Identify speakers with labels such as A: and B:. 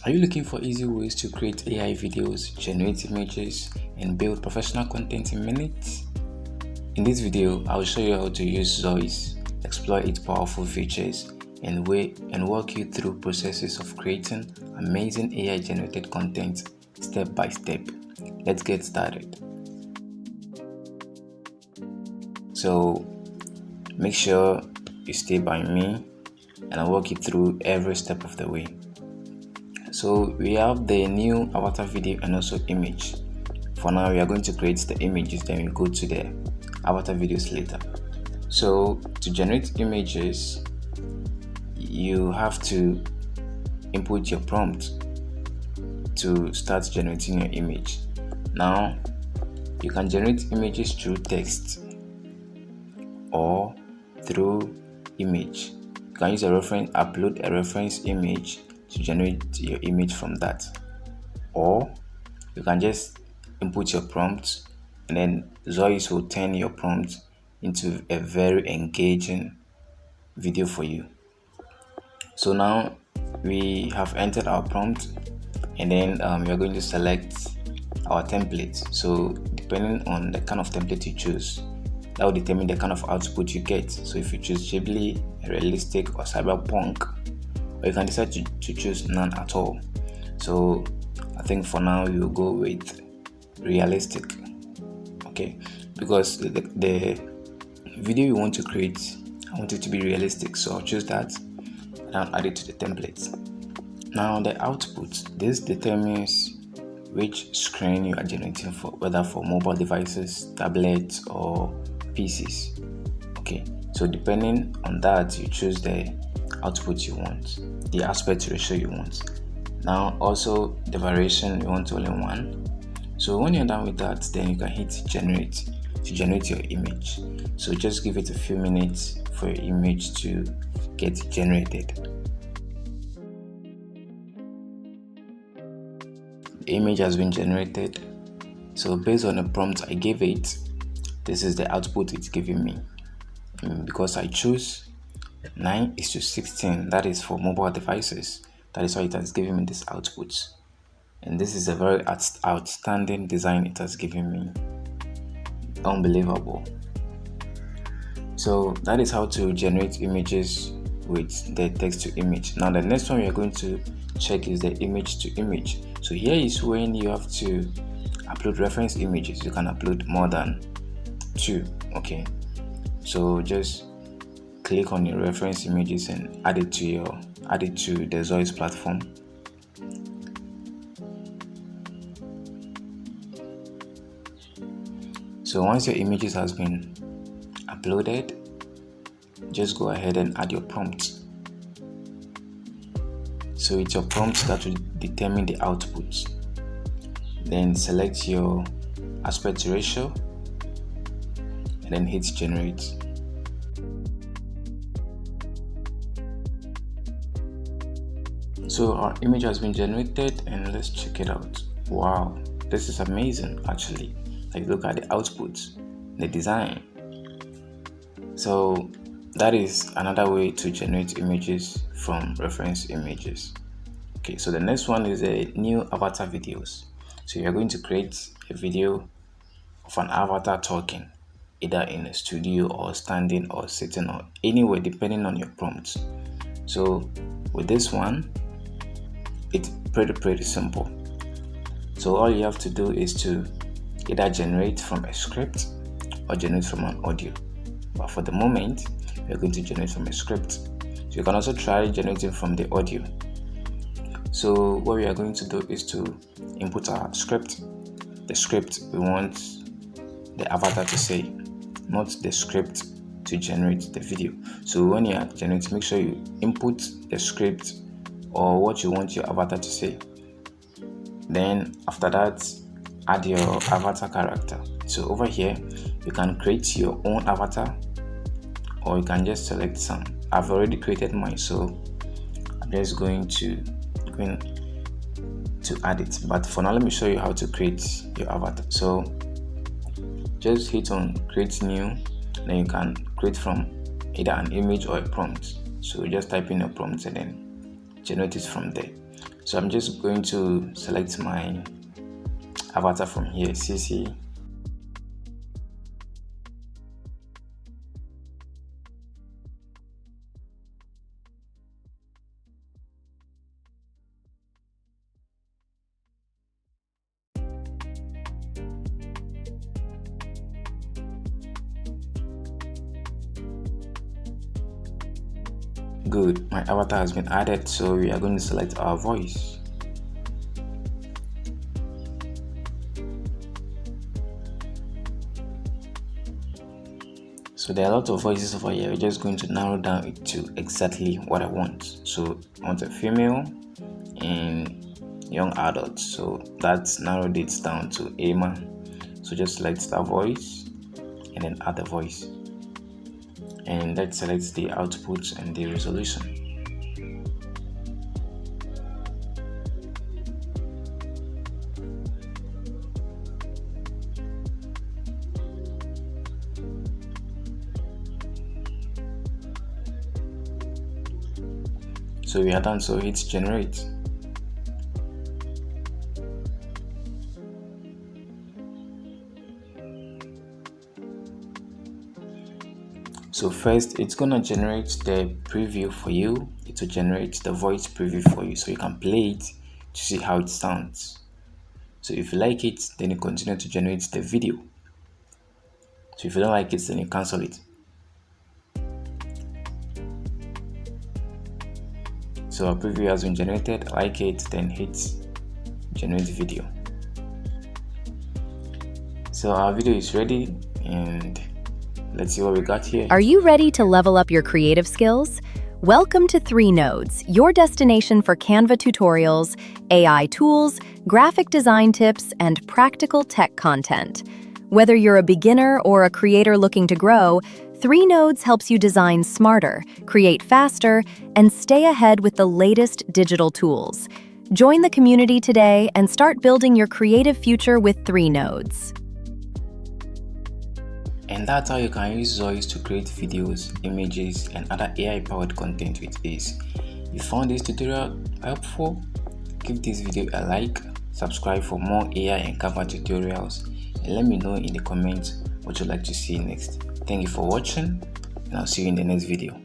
A: Are you looking for easy ways to create AI videos, generate images, and build professional content in minutes? In this video, I'll show you how to use Zoice, explore its powerful features, and walk you through processes of creating amazing AI generated content step by step. Let's get started. So make sure you stay by me and I'll walk you through every step of the way. So we have the new avatar video and also image. For now, we are going to create the images, then we go to the avatar videos later. So to generate images, you have to input your prompt to start generating your image. Now you can generate images through text or through image. You can use upload a reference image to generate your image from that, or you can just input your prompt and then Zoice will turn your prompt into a very engaging video for you. So now we have entered our prompt, and then we are going to select our template. So depending on the kind of template you choose, that will determine the kind of output you get. So if you choose Ghibli, realistic, or cyberpunk, or you can decide to choose none at all. So I think for now you will go with realistic, okay, because the video you want to create, I want it to be realistic, so I'll choose that and I'll add it to the template. Now the output, this determines which screen you are generating for, whether for mobile devices, tablets, or PCs. Okay, so depending on that, you choose the output you want, the aspect ratio you want. Now also the variation, you want only one. So when you're done with that, then you can hit generate to generate your image. So just give it a few minutes for your image to get generated. The image has been generated. So based on the prompt I gave it, this is the output it's giving me. Because I choose 9:16, that is for mobile devices. That is why it has given me this output. And this is a very outstanding design it has given me. Unbelievable. So that is how to generate images with the text to image. Now the next one we are going to check is the image to image. So here is when you have to upload reference images. You can upload more than 2. Okay, so just click on your reference images and add it to the Zoice platform. So once your images has been uploaded, just go ahead and add your prompt. So it's your prompt that will determine the output. Then select your aspect ratio and then hit generate. So our image has been generated and let's check it out. Wow, this is amazing actually. Like, look at the output, the design. So that is another way to generate images from reference images. Okay, so the next one is a new avatar videos. So you're going to create a video of an avatar talking, either in a studio or standing or sitting or anywhere, depending on your prompts. So with this one, it's pretty simple. So all you have to do is to either generate from a script or generate from an audio. But for the moment, we're going to generate from a script. So you can also try generating from the audio. So what we are going to do is to input our script. The script we want the avatar to say, not the script to generate the video. So when you are generating, make sure you input the script or what you want your avatar to say. Then after that, add your avatar character. So over here, you can create your own avatar, or you can just select some. I've already created mine, so I'm just going to add it. But for now, let me show you how to create your avatar. So just hit on create new, then you can create from either an image or a prompt. So just type in a prompt and then generate it from there. So I'm just going to select my avatar from here, CC. Good, my avatar has been added, so we are going to select our voice. So there are a lot of voices over here. We're just going to narrow down it to exactly what I want. So I want a female and young adult. So that's narrowed it down to Emma. So just select that voice and then add the voice. And let's select the output and the resolution. So we are done, so hit generate. So first it's gonna generate the preview for you. It will generate the voice preview for you so you can play it to see how it sounds. So if you like it, then you continue to generate the video. So if you don't like it, then you cancel it. So our preview has been generated. Like it, then hit generate video. So our video is ready, and let's see what we got here.
B: Are you ready to level up your creative skills? Welcome to 3 Nodes, your destination for Canva tutorials, AI tools, graphic design tips, and practical tech content. Whether you're a beginner or a creator looking to grow, 3 Nodes helps you design smarter, create faster, and stay ahead with the latest digital tools. Join the community today and start building your creative future with 3 Nodes.
A: And that's how you can use Zoice to create videos, images, and other AI-powered content with ease. If you found this tutorial helpful, give this video a like, subscribe for more AI and Canva tutorials, and let me know in the comments what you'd like to see next. Thank you for watching, and I'll see you in the next video.